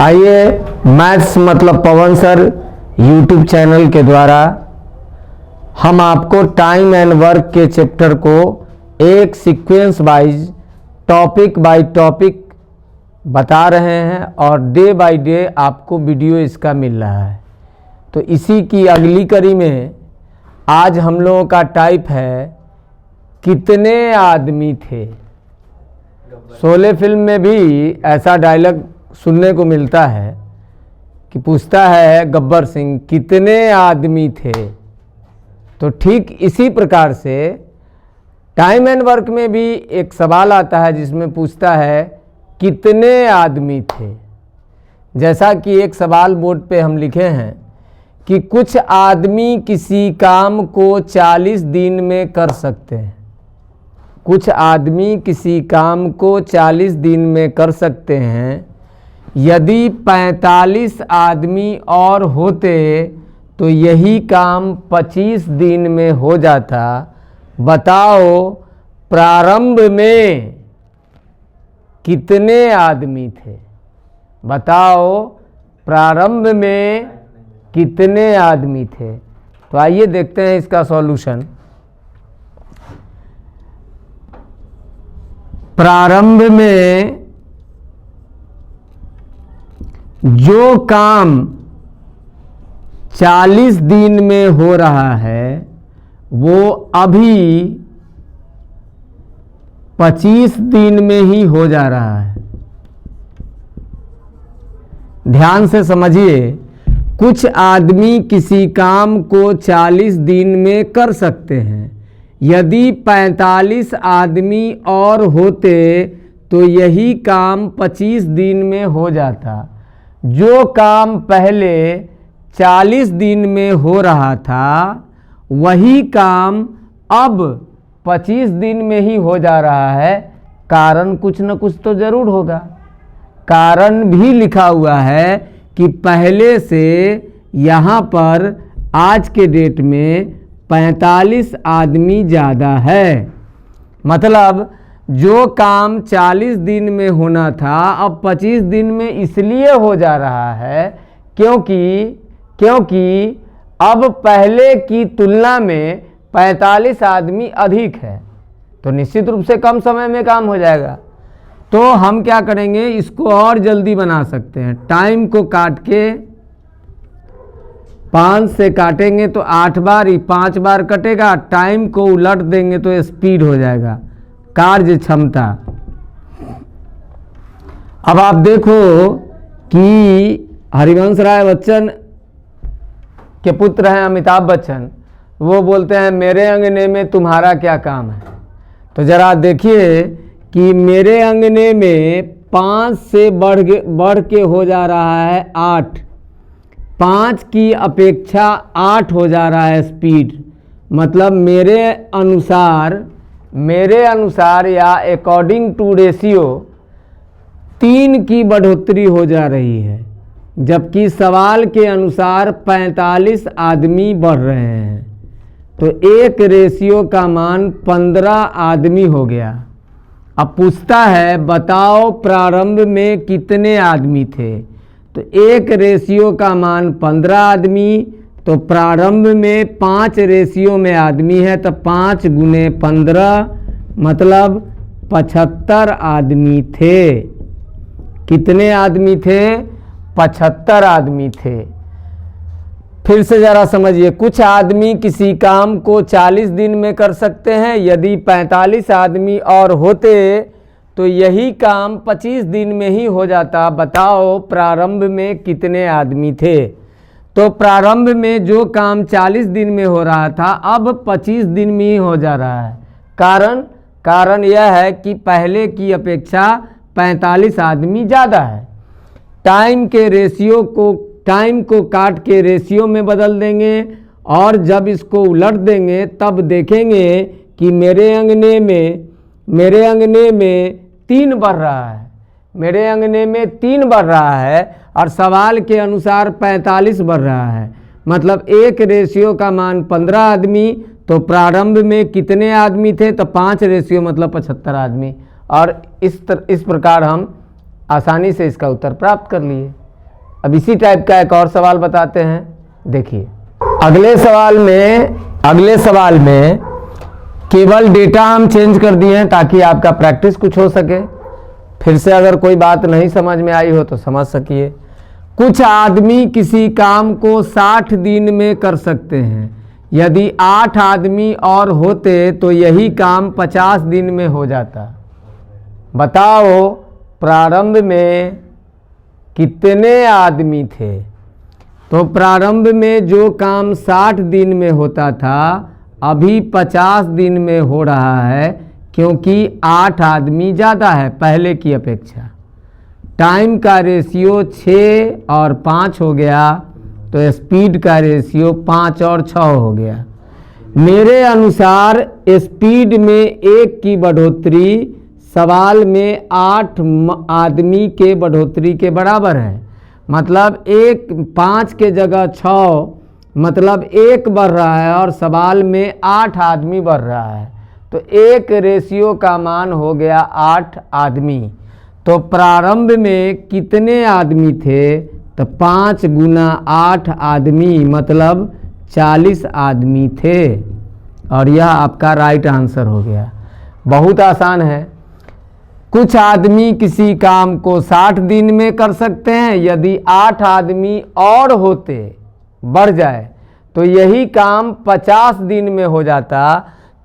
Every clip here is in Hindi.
आइए मैथ्स मतलब पवन सर यूट्यूब चैनल के द्वारा हम आपको टाइम एंड वर्क के चैप्टर को एक sequence wise topic by topic बता रहे हैं और डे बाय डे आपको वीडियो इसका मिल रहा है। तो इसी की अगली कड़ी में आज हम लोगों का टाइप है कितने आदमी थे। शोले फिल्म में भी ऐसा डायलॉग सुनने को मिलता है कि पूछता है गब्बर सिंह कितने आदमी थे। तो ठीक इसी प्रकार से टाइम एंड वर्क में भी एक सवाल आता है जिसमें पूछता है कितने आदमी थे। जैसा कि एक सवाल बोर्ड पे हम लिखे हैं कि कुछ आदमी किसी काम को 40 दिन में कर सकते हैं। कुछ आदमी किसी काम को 40 दिन में कर सकते हैं। यदि 45 आदमी और होते तो यही काम 25 दिन में हो जाता। बताओ प्रारंभ में कितने आदमी थे। बताओ प्रारंभ में कितने आदमी थे। तो आइए देखते हैं इसका सॉल्यूशन। प्रारंभ में जो काम 40 दिन में हो रहा है वो अभी 25 दिन में ही हो जा रहा है। ध्यान से समझिए, कुछ आदमी किसी काम को 40 दिन में कर सकते हैं। यदि 45 आदमी और होते तो यही काम 25 दिन में हो जाता। जो काम पहले 40 दिन में हो रहा था वही काम अब 25 दिन में ही हो जा रहा है। कारण कुछ न कुछ तो जरूर होगा। कारण भी लिखा हुआ है कि पहले से यहाँ पर आज के डेट में 45 आदमी ज़्यादा है। मतलब जो काम 40 दिन में होना था अब 25 दिन में इसलिए हो जा रहा है क्योंकि अब पहले की तुलना में 45 आदमी अधिक है। तो निश्चित रूप से कम समय में काम हो जाएगा। तो हम क्या करेंगे, इसको और जल्दी बना सकते हैं। टाइम को काट के 5 से काटेंगे तो 8 बार ही 5 बार कटेगा। टाइम को उलट देंगे तो स्पीड हो जाएगा, कार्य क्षमता। अब आप देखो कि हरिवंश राय बच्चन के पुत्र हैं अमिताभ बच्चन। वो बोलते हैं मेरे अंगने में तुम्हारा क्या काम है। तो जरा देखिए कि मेरे अंगने में 5 से बढ़ के हो जा रहा है 8। 5 की अपेक्षा 8 हो जा रहा है स्पीड। मतलब मेरे अनुसार या अकॉर्डिंग टू रेशियो 3 की बढ़ोतरी हो जा रही है। जबकि सवाल के अनुसार 45 आदमी बढ़ रहे हैं। तो एक रेशियो का मान 15 आदमी हो गया। अब पूछता है बताओ प्रारंभ में कितने आदमी थे। तो एक रेशियो का मान 15 आदमी, तो प्रारंभ में 5 रेशियो में आदमी है तो 5 गुने 15 मतलब 75 आदमी थे। कितने आदमी थे? 75 आदमी थे। फिर से जरा समझिए, कुछ आदमी किसी काम को 40 दिन में कर सकते हैं। यदि 45 आदमी और होते तो यही काम 25 दिन में ही हो जाता। बताओ प्रारंभ में कितने आदमी थे। तो प्रारंभ में जो काम 40 दिन में हो रहा था अब 25 दिन में ही हो जा रहा है। कारण यह है कि पहले की अपेक्षा 45 आदमी ज़्यादा है। टाइम को काट के रेशियो में बदल देंगे और जब इसको उलट देंगे तब देखेंगे कि मेरे अंगने में 3 बढ़ रहा है। मेरे अंगने में 3 बढ़ रहा है और सवाल के अनुसार 45 बढ़ रहा है। मतलब एक रेशियो का मान 15 आदमी, तो प्रारंभ में कितने आदमी थे तो 5 रेशियो मतलब 75 आदमी। और इस प्रकार हम आसानी से इसका उत्तर प्राप्त कर लिए। अब इसी टाइप का एक और सवाल बताते हैं। देखिए अगले सवाल में केवल डेटा हम चेंज कर दिए हैं ताकि आपका प्रैक्टिस कुछ हो सके। फिर से अगर कोई बात नहीं समझ में आई हो तो समझ सकिए। कुछ आदमी किसी काम को 60 दिन में कर सकते हैं, यदि 8 आदमी और होते तो यही काम 50 दिन में हो जाता। बताओ प्रारंभ में कितने आदमी थे? तो प्रारंभ में जो काम 60 दिन में होता था अभी 50 दिन में हो रहा है, क्योंकि 8 आदमी ज़्यादा है पहले की अपेक्षा। टाइम का रेशियो 6 और 5 हो गया, तो स्पीड का रेशियो 5 और 6 हो गया। मेरे अनुसार स्पीड में 1 की बढ़ोतरी सवाल में 8 आदमी के बढ़ोतरी के बराबर है। मतलब 5 के जगह 6, मतलब 1 बढ़ रहा है और सवाल में 8 आदमी बढ़ रहा है, तो 1 रेशियो का मान हो गया 8 आदमी। तो प्रारंभ में कितने आदमी थे? तो 5 गुना 8 आदमी मतलब 40 आदमी थे, और यह आपका राइट आंसर हो गया। बहुत आसान है। कुछ आदमी किसी काम को 60 दिन में कर सकते हैं, यदि 8 आदमी और होते बढ़ जाए तो यही काम 50 दिन में हो जाता।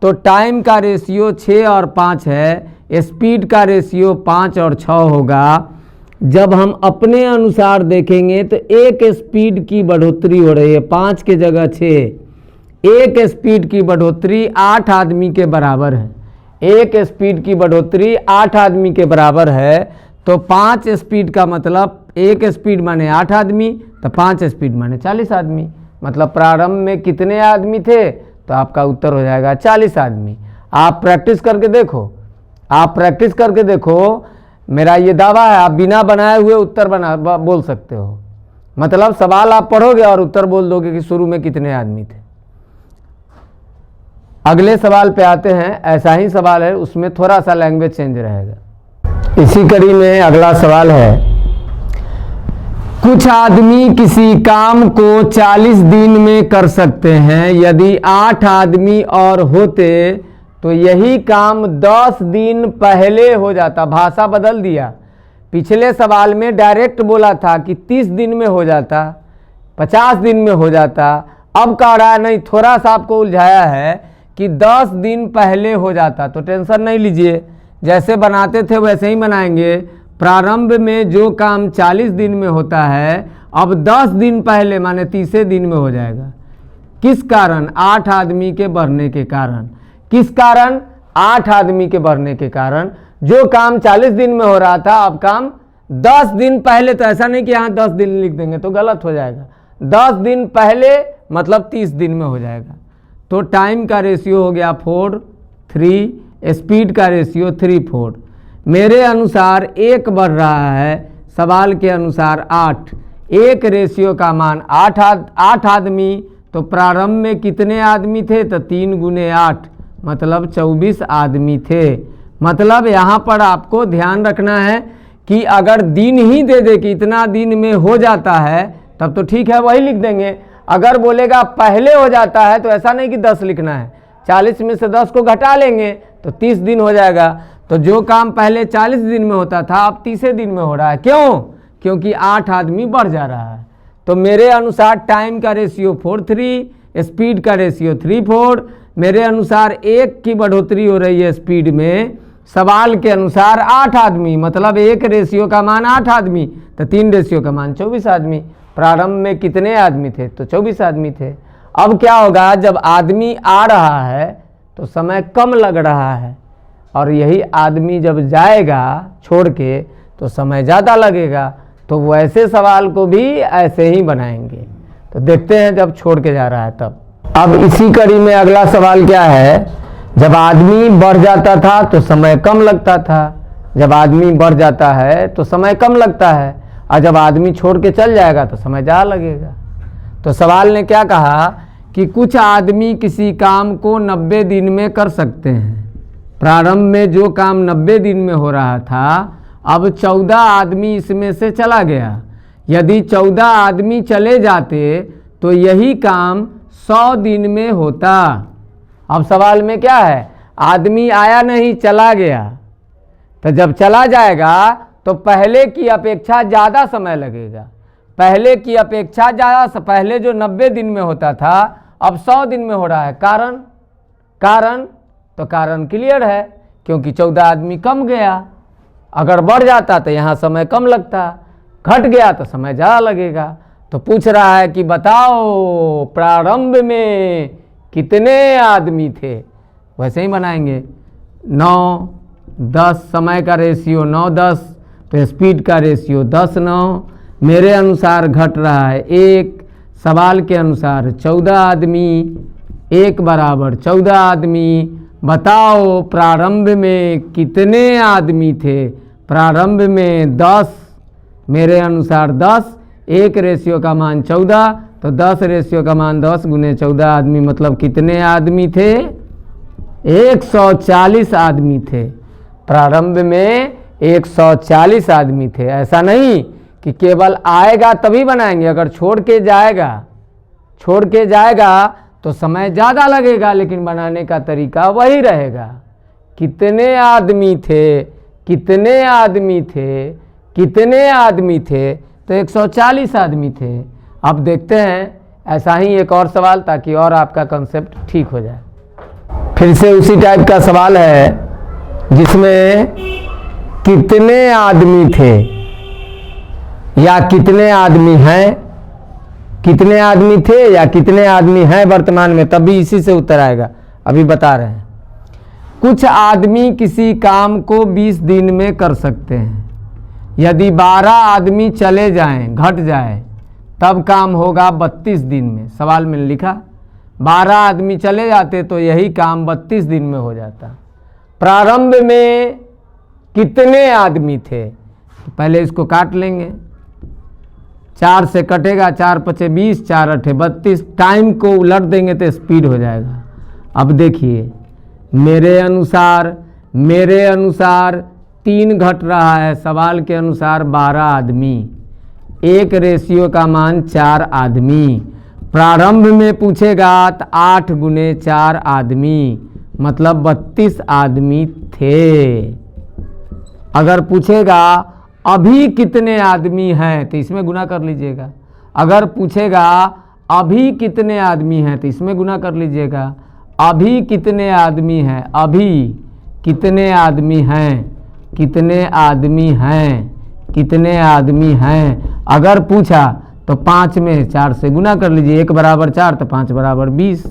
तो टाइम का रेशियो 6 और 5 है, स्पीड का रेशियो 5 और 6 होगा। जब हम अपने अनुसार देखेंगे तो 1 स्पीड की बढ़ोतरी हो रही है, 5 के जगह 6। 1 स्पीड की बढ़ोतरी 8 आदमी के बराबर है। 1 स्पीड की बढ़ोतरी 8 आदमी के बराबर है, तो 5 स्पीड का मतलब 1 स्पीड माने 8 आदमी, तो 5 स्पीड माने 40 आदमी। मतलब प्रारंभ में कितने आदमी थे? तो आपका उत्तर हो जाएगा 40 आदमी। आप प्रैक्टिस करके देखो, मेरा ये दावा है आप बिना बनाए हुए उत्तर बोल सकते हो। मतलब सवाल आप पढ़ोगे और उत्तर बोल दोगे कि शुरू में कितने आदमी थे। अगले सवाल पे आते हैं। ऐसा ही सवाल है, उसमें थोड़ा सा लैंग्वेज चेंज रहेगा। इसी कड़ी में अगला सवाल है, कुछ आदमी किसी काम को 40 दिन में कर सकते हैं, यदि 8 आदमी और होते तो यही काम 10 दिन पहले हो जाता। भाषा बदल दिया। पिछले सवाल में डायरेक्ट बोला था कि 30 दिन में हो जाता, 50 दिन में हो जाता। अब कह रहा है नहीं, थोड़ा सा आपको उलझाया है कि 10 दिन पहले हो जाता। तो टेंशन नहीं लीजिए, जैसे बनाते थे वैसे ही बनाएंगे। प्रारंभ में जो काम 40 दिन में होता है अब 10 दिन पहले माने 30 दिन में हो जाएगा। किस कारण? 8 आदमी के बढ़ने के कारण। किस कारण? 8 आदमी के बढ़ने के कारण। जो काम 40 दिन में हो रहा था अब काम 10 दिन पहले। तो ऐसा नहीं कि यहाँ 10 दिन लिख देंगे तो गलत हो जाएगा। 10 दिन पहले मतलब 30 दिन में हो जाएगा। तो टाइम का रेशियो हो गया 4:3, स्पीड का रेशियो 3:4। मेरे अनुसार 1 बढ़ रहा है, सवाल के अनुसार 8। 1 रेशियो का मान 8 आदमी। तो प्रारंभ में कितने आदमी थे? तो 3 गुने 8 मतलब 24 आदमी थे। मतलब यहाँ पर आपको ध्यान रखना है कि अगर दिन ही दे दे कि इतना दिन में हो जाता है तब तो ठीक है, वही लिख देंगे। अगर बोलेगा पहले हो जाता है तो ऐसा नहीं कि 10 लिखना है, 40 में से 10 को घटा लेंगे तो 30 दिन हो जाएगा। तो जो काम पहले 40 दिन में होता था अब 30 दिन में हो रहा है। क्यों? क्योंकि 8 आदमी बढ़ जा रहा है। तो मेरे अनुसार टाइम का रेशियो 4:3, स्पीड का रेशियो 3:4। मेरे अनुसार 1 की बढ़ोतरी हो रही है स्पीड में। सवाल के अनुसार 8 आदमी, मतलब 1 रेशियो का मान 8 आदमी, तो 3 रेशियो का मान 24 आदमी। प्रारंभ में कितने आदमी थे? तो 24 आदमी थे। अब क्या होगा, जब आदमी आ रहा है तो समय कम लग रहा है, और यही आदमी जब जाएगा छोड़ के तो समय ज़्यादा लगेगा। तो वैसे सवाल को भी ऐसे ही बनाएंगे। तो देखते हैं जब छोड़ के जा रहा है तब। अब इसी कड़ी में अगला सवाल क्या है, जब आदमी बढ़ जाता था तो समय कम लगता था। जब आदमी बढ़ जाता है तो समय कम लगता है, और जब आदमी छोड़ के चल जाएगा तो समय ज़्यादा लगेगा। तो सवाल ने क्या कहा कि कुछ आदमी किसी काम को 90 दिन में कर सकते हैं। प्रारंभ में जो काम 90 दिन में हो रहा था अब 14 आदमी इसमें से चला गया, यदि 14 आदमी चले जाते तो यही काम 100 दिन में होता। अब सवाल में क्या है, आदमी आया नहीं, चला गया। तो जब चला जाएगा तो पहले की अपेक्षा ज़्यादा समय लगेगा। पहले की अपेक्षा ज़्यादा, पहले जो 90 दिन में होता था अब 100 दिन में हो रहा है। कारण तो कारण क्लियर है, क्योंकि 14 आदमी कम गया। अगर बढ़ जाता तो यहाँ समय कम लगता, घट गया तो समय ज़्यादा लगेगा। तो पूछ रहा है कि बताओ प्रारंभ में कितने आदमी थे। वैसे ही बनाएंगे 9 10, समय का रेशियो 9 10, तो स्पीड का रेशियो 10 9। मेरे अनुसार घट रहा है 1, सवाल के अनुसार 14 आदमी, 1 बराबर 14 आदमी। बताओ प्रारंभ में कितने आदमी थे। प्रारंभ में 10, मेरे अनुसार 10, 1 रेशियो का मान 14, तो 10 रेशियो का मान 10 गुने 14 आदमी, मतलब कितने आदमी थे, 140 आदमी थे। प्रारंभ में 140 आदमी थे। ऐसा नहीं कि केवल आएगा तभी बनाएंगे, अगर छोड़ के जाएगा तो समय ज़्यादा लगेगा, लेकिन बनाने का तरीका वही रहेगा। कितने आदमी थे, कितने आदमी थे, कितने आदमी थे, तो 140 आदमी थे। अब देखते हैं ऐसा ही एक और सवाल, ताकि और आपका कंसेप्ट ठीक हो जाए। फिर से उसी टाइप का सवाल है जिसमें कितने आदमी थे या कितने आदमी हैं, कितने आदमी थे या कितने आदमी हैं वर्तमान में, तभी इसी से उत्तर आएगा। अभी बता रहे हैं। कुछ आदमी किसी काम को 20 दिन में कर सकते हैं। यदि 12 आदमी चले जाएं, घट जाए, तब काम होगा 32 दिन में। सवाल में लिखा 12 आदमी चले जाते तो यही काम 32 दिन में हो जाता। प्रारंभ में कितने आदमी थे, तो पहले इसको काट लेंगे। 4 से कटेगा, 4 5 20, 4 8 32। टाइम को उलट देंगे तो स्पीड हो जाएगा। अब देखिए मेरे अनुसार 3 घट रहा है, सवाल के अनुसार 12 आदमी, 1 रेशियो का मान 4 आदमी। प्रारंभ में पूछेगा तो 8 गुने 4 आदमी, मतलब 32 आदमी थे। अगर पूछेगा अभी कितने आदमी हैं, तो इसमें गुना कर लीजिएगा। अगर पूछेगा अभी कितने आदमी हैं, तो इसमें गुना कर लीजिएगा। अभी कितने आदमी हैं, अभी कितने आदमी हैं, कितने आदमी हैं, कितने आदमी हैं। अगर पूछा तो 5 में 4 से गुना कर लीजिए। 1 बराबर 4, तो 5 बराबर 20।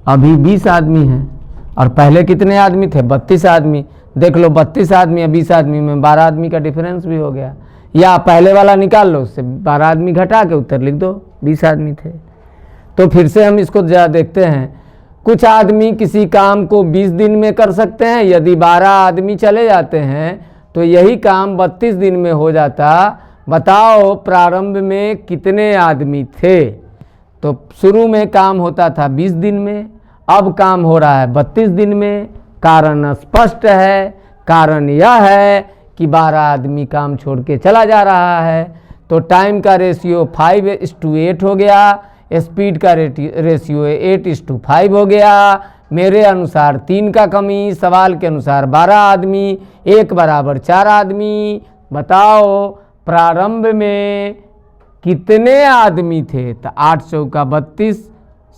अभी 20 आदमी हैं। और पहले कितने आदमी थे, 32 आदमी। देख लो 32 आदमी या 20 आदमी में 12 आदमी का डिफरेंस भी हो गया। या पहले वाला निकाल लो, उससे 12 आदमी घटा के उत्तर लिख दो, 20 आदमी थे। तो फिर से हम इसको जरा देखते हैं। कुछ आदमी किसी काम को 20 दिन में कर सकते हैं। यदि 12 आदमी चले जाते हैं तो यही काम 32 दिन में हो जाता। बताओ प्रारंभ में कितने आदमी थे। तो शुरू में काम होता था 20 दिन में, अब काम हो रहा है 32 दिन में। कारण स्पष्ट है। कारण यह है कि 12 आदमी काम छोड़ के चला जा रहा है। तो टाइम का रेशियो 5:8 हो गया, स्पीड का रेशियो 8:5 हो गया। मेरे अनुसार 3 का कमी, सवाल के अनुसार 12 आदमी, 1 बराबर 4 आदमी। बताओ प्रारंभ में कितने आदमी थे। तो 8 चौका 32,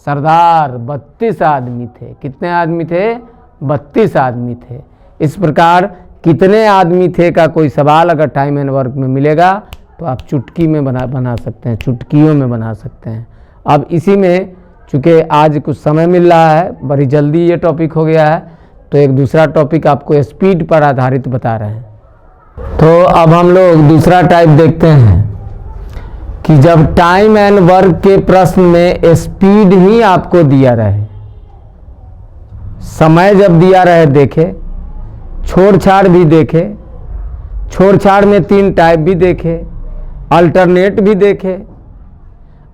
सरदार 32 आदमी थे। कितने आदमी थे, 32 आदमी थे। इस प्रकार कितने आदमी थे का कोई सवाल अगर टाइम एंड वर्क में मिलेगा तो आप चुटकी में बना सकते हैं, चुटकियों में बना सकते हैं। अब इसी में चूँकि आज कुछ समय मिल रहा है, बड़ी जल्दी ये टॉपिक हो गया है, तो एक दूसरा टॉपिक आपको स्पीड पर आधारित बता रहे हैं। तो अब हम लोग दूसरा टाइप देखते हैं कि जब टाइम एंड वर्क के प्रश्न में स्पीड ही आपको दिया रहे, समय जब दिया रहे देखे, छोड़ छाड़ भी देखे, छोड़ छाड़ में 3 टाइप भी देखे, अल्टरनेट भी देखे।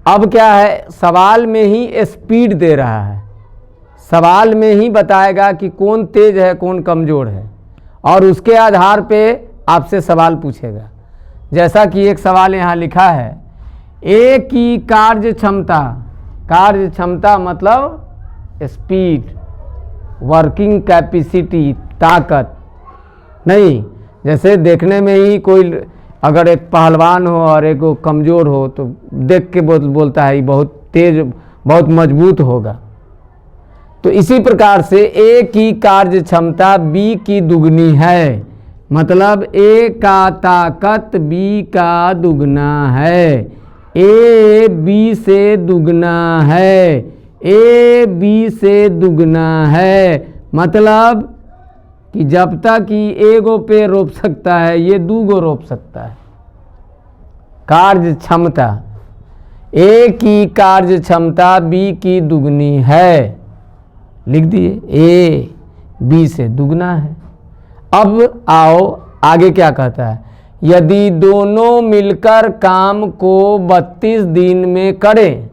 अब क्या है, सवाल में ही स्पीड दे रहा है। सवाल में ही बताएगा कि कौन तेज है कौन कमज़ोर है, और उसके आधार पे आपसे सवाल पूछेगा। जैसा कि एक सवाल यहाँ लिखा है, ए की कार्य क्षमता मतलब स्पीड, वर्किंग कैपेसिटी, ताकत नहीं। जैसे देखने में ही कोई अगर एक पहलवान हो और एक कमज़ोर हो तो देख के बोलता है ये बहुत तेज, बहुत मजबूत होगा। तो इसी प्रकार से ए की कार्य क्षमता बी की दुगनी है, मतलब ए का ताकत बी का दुगना है, ए बी से दुगना है, ए बी से दुगना है, मतलब कि जब तक कि एगो पे रोप सकता है ये दूगो रोप सकता है। कार्य क्षमता, ए की कार्य क्षमता बी की दुगनी है, लिख दिए, ए बी से दुगना है। अब आओ आगे क्या कहता है, यदि दोनों मिलकर काम को 32 दिन में करें,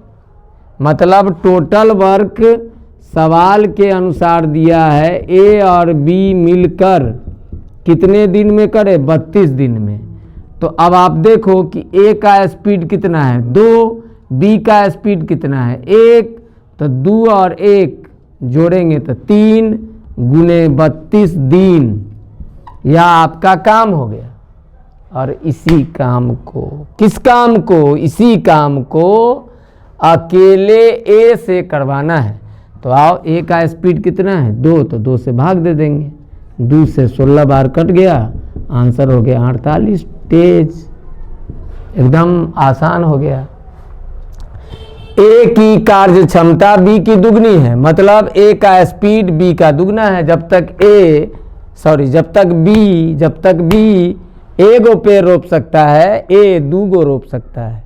मतलब टोटल वर्क सवाल के अनुसार दिया है ए और बी मिलकर कितने दिन में करे, 32 दिन में। तो अब आप देखो कि ए का स्पीड कितना है 2, बी का स्पीड कितना है 1, तो 2 और 1 जोड़ेंगे तो 3 गुने 32 दिन, यह आपका काम हो गया। और इसी काम को, किस काम को, इसी काम को अकेले ए से करवाना है। तो आओ, ए का स्पीड कितना है 2, तो 2 से भाग दे देंगे, 2 से 16 बार कट गया, आंसर हो गया 48। तेज, एकदम आसान हो गया। ए की कार्य क्षमता बी की दुगनी है, मतलब ए का स्पीड बी का दुगना है। जब तक बी एगो पे रोप सकता है, ए दूगो रोप सकता है।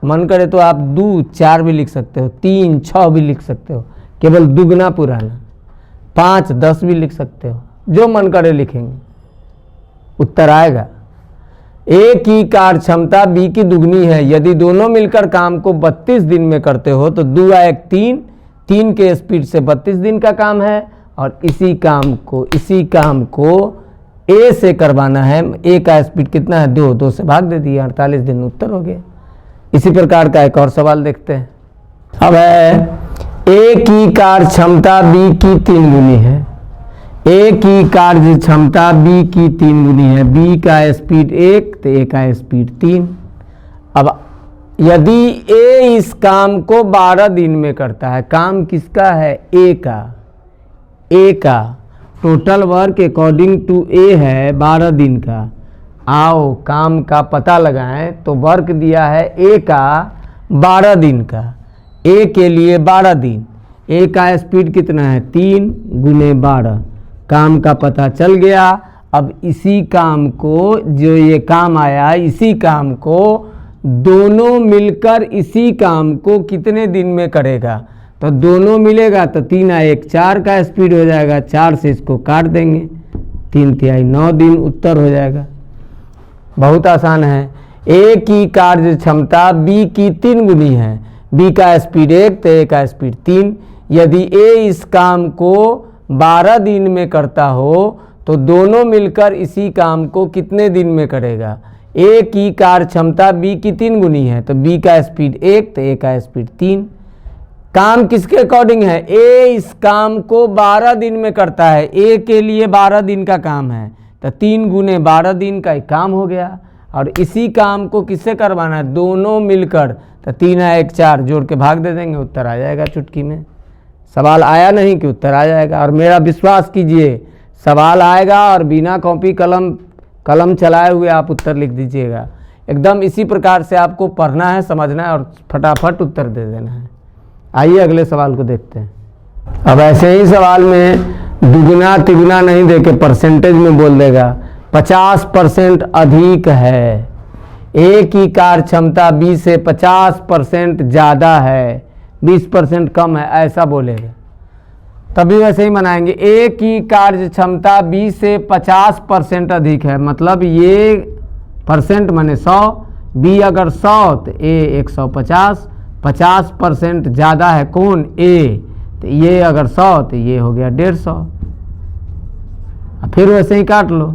मन करे तो आप 2 4 भी लिख सकते हो, 3 6 भी लिख सकते हो, केवल दुगना पुराना, 5 10 भी लिख सकते हो, जो मन करे लिखेंगे, उत्तर आएगा। ए की कार्य क्षमता बी की दुगनी है, यदि दोनों मिलकर काम को 32 दिन में करते हो तो 2 1 3, 3 के स्पीड से 32 दिन का काम है। और इसी काम को ए से करवाना है। ए का स्पीड कितना है 2, 2 से भाग दे दिया, 48 दिन, उत्तर हो गया। इसी प्रकार का एक और सवाल देखते हैं। अब है, ए की कार्य क्षमता बी की 3 गुनी है, ए की कार्य क्षमता बी की 3 गुनी है, बी का स्पीड 1 तो ए का स्पीड 3। अब यदि ए इस काम को 12 दिन में करता है, काम किसका है ए का टोटल वर्क अकॉर्डिंग टू ए है 12 दिन का। आओ काम का पता लगाएं, तो वर्क दिया है ए का 12 दिन का, ए के लिए 12 दिन, ए का स्पीड कितना है 3 गुने 12, काम का पता चल गया। अब इसी काम को, जो ये काम आया, इसी काम को दोनों मिलकर इसी काम को कितने दिन में करेगा, तो दोनों मिलेगा तो 3 1 4 का स्पीड हो जाएगा, 4 से इसको काट देंगे, 3 3 9 दिन, उत्तर हो जाएगा। बहुत आसान है। ए की कार्य क्षमता बी की 3 गुनी है, बी का स्पीड 1 तो ए का स्पीड 3। यदि ए इस काम को 12 दिन में करता हो तो दोनों मिलकर इसी काम को कितने दिन में करेगा। ए की कार्य क्षमता बी की 3 गुनी है, तो बी का स्पीड 1 तो ए का स्पीड 3। काम किसके अकॉर्डिंग है, ए इस काम को 12 दिन में करता है, ए के लिए 12 दिन का काम है, तो 3 गुने 12 दिन का एक काम हो गया। और इसी काम को किससे करवाना है, दोनों मिलकर, तो 3 1 4 जोड़ के भाग दे देंगे, उत्तर आ जाएगा चुटकी में। सवाल आया नहीं कि उत्तर आ जाएगा। और मेरा विश्वास कीजिए, सवाल आएगा और बिना कॉपी कलम चलाए हुए आप उत्तर लिख दीजिएगा। एकदम इसी प्रकार से आपको पढ़ना है, समझना है और फटाफट उत्तर दे देना है। आइए अगले सवाल को देखते हैं। अब ऐसे ही सवाल में दुगना तिगुना नहीं देके परसेंटेज में बोल देगा, 50% अधिक है, ए की कार्य क्षमता बी से 50% ज़्यादा है, 20% कम है, ऐसा बोलेगा। तभी वैसे ही मनाएंगे। ए की कार्य क्षमता बी से 50% अधिक है, मतलब ये परसेंट माने 100, बी अगर 100 तो ए 150, 50% ज़्यादा है कौन ए, तो ये अगर 100 तो ये हो गया 150। फिर वैसे ही काट लो,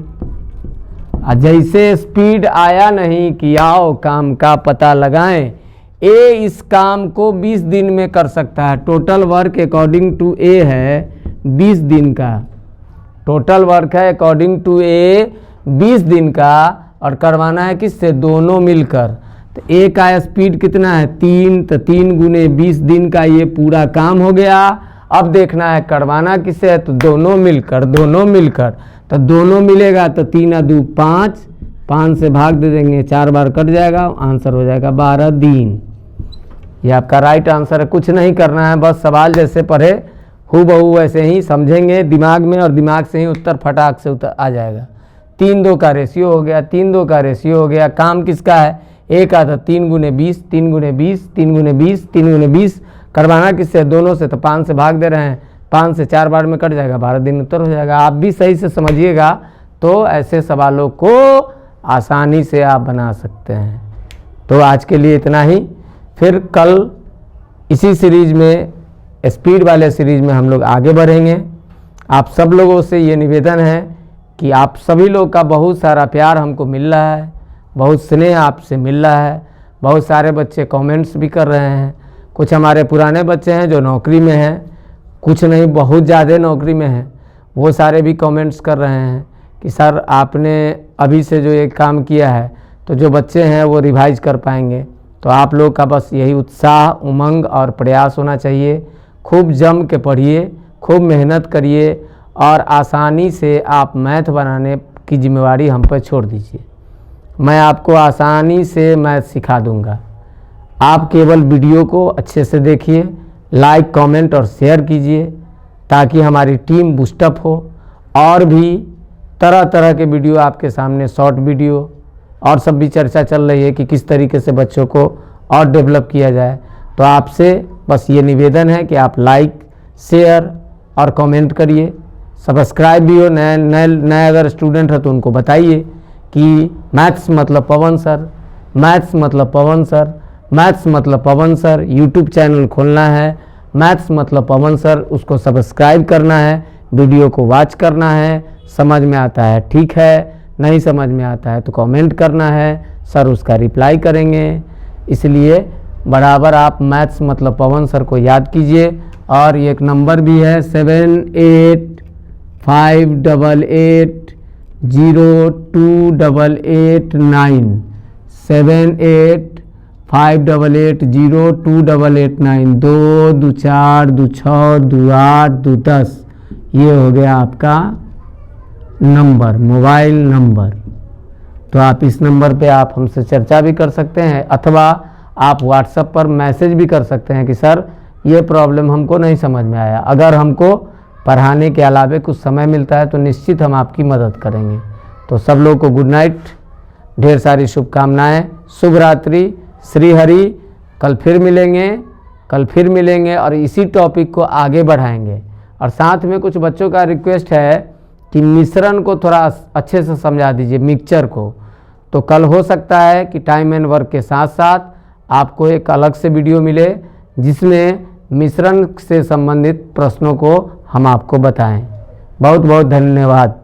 जैसे स्पीड आया नहीं कि आओ काम का पता लगाएं, ए इस काम को 20 दिन में कर सकता है। टोटल वर्क अकॉर्डिंग टू ए है 20 दिन का, टोटल वर्क है अकॉर्डिंग टू ए 20 दिन का, और करवाना है किससे? दोनों मिलकर। तो ए का स्पीड कितना है? 3, तो 3 गुने 20 दिन का ये पूरा काम हो गया। अब देखना है करवाना किससे है? तो दोनों मिलकर, दोनों मिलकर। तो दोनों मिलेगा तो 3 और 2 5, 5 से भाग दे देंगे, 4 बार कट जाएगा, आंसर हो जाएगा 12 दिन। ये आपका राइट आंसर है। कुछ नहीं करना है, बस सवाल जैसे पढ़े हूबहू वैसे ही समझेंगे दिमाग में, और दिमाग से ही उत्तर फटाक से उत्तर आ जाएगा। 3-2 का रेशियो हो गया, 3-2 का रेशियो हो गया। काम किसका है? ए का था 3 गुने 20, 3 गुने 20, 3 गुने 20, 3 गुने 20। करवाना किससे? दोनों से। तो 5 से भाग दे रहे हैं, 5 से 4 बार में कट जाएगा, 12 दिन उत्तर हो जाएगा। आप भी सही से समझिएगा तो ऐसे सवालों को आसानी से आप बना सकते हैं। तो आज के लिए इतना ही, फिर कल इसी सीरीज में, स्पीड वाले सीरीज में हम लोग आगे बढ़ेंगे। आप सब लोगों से ये निवेदन है कि आप सभी लोग का बहुत सारा प्यार हमको मिल रहा है, बहुत स्नेह आपसे मिल रहा है। बहुत सारे बच्चे कमेंट्स भी कर रहे हैं। कुछ हमारे पुराने बच्चे हैं जो नौकरी में हैं, कुछ नहीं बहुत ज़्यादा नौकरी में हैं, वो सारे भी कमेंट्स कर रहे हैं कि सर आपने अभी से जो ये काम किया है तो जो बच्चे हैं वो रिवाइज कर पाएंगे। तो आप लोग का बस यही उत्साह, उमंग और प्रयास होना चाहिए। खूब जम के पढ़िए, खूब मेहनत करिए, और आसानी से आप मैथ बनाने की जिम्मेवारी हम पर छोड़ दीजिए। मैं आपको आसानी से मैथ सिखा दूंगा। आप केवल वीडियो को अच्छे से देखिए, लाइक, कमेंट और शेयर कीजिए ताकि हमारी टीम बूस्टअप हो। और भी तरह तरह के वीडियो आपके सामने, शॉर्ट वीडियो और सब भी चर्चा चल रही है कि किस तरीके से बच्चों को और डेवलप किया जाए। तो आपसे बस ये निवेदन है कि आप लाइक, शेयर और कमेंट करिए। सब्सक्राइब भी हो, नए अगर स्टूडेंट है तो उनको बताइए कि मैथ्स मतलब पवन सर, मैथ्स मतलब पवन सर, मैथ्स मतलब पवन सर यूट्यूब चैनल खोलना है। मैथ्स मतलब पवन सर, उसको सब्सक्राइब करना है, वीडियो को वॉच करना है। समझ में आता है ठीक है, नहीं समझ में आता है तो कमेंट करना है, सर उसका रिप्लाई करेंगे। इसलिए बराबर आप मैथ्स मतलब पवन सर को याद कीजिए। और एक नंबर भी है 7858028889, 7858028889, 2 2 4 2 6 2 8 2 10। ये हो गया आपका नंबर, मोबाइल नंबर। तो आप इस नंबर पे आप हमसे चर्चा भी कर सकते हैं, अथवा आप व्हाट्सएप पर मैसेज भी कर सकते हैं कि सर ये प्रॉब्लम हमको नहीं समझ में आया। अगर हमको पढ़ाने के अलावे कुछ समय मिलता है तो निश्चित हम आपकी मदद करेंगे। तो सब लोगों को गुड नाइट, ढेर सारी शुभकामनाएं, शुभ रात्रि, श्री हरि। कल फिर मिलेंगे और इसी टॉपिक को आगे बढ़ाएंगे। और साथ में कुछ बच्चों का रिक्वेस्ट है कि मिश्रण को थोड़ा अच्छे से समझा दीजिए, मिक्सचर को। तो कल हो सकता है कि टाइम एंड वर्क के साथ साथ आपको एक अलग से वीडियो मिले जिसमें मिश्रण से संबंधित प्रश्नों को हम आपको बताएं। बहुत बहुत धन्यवाद।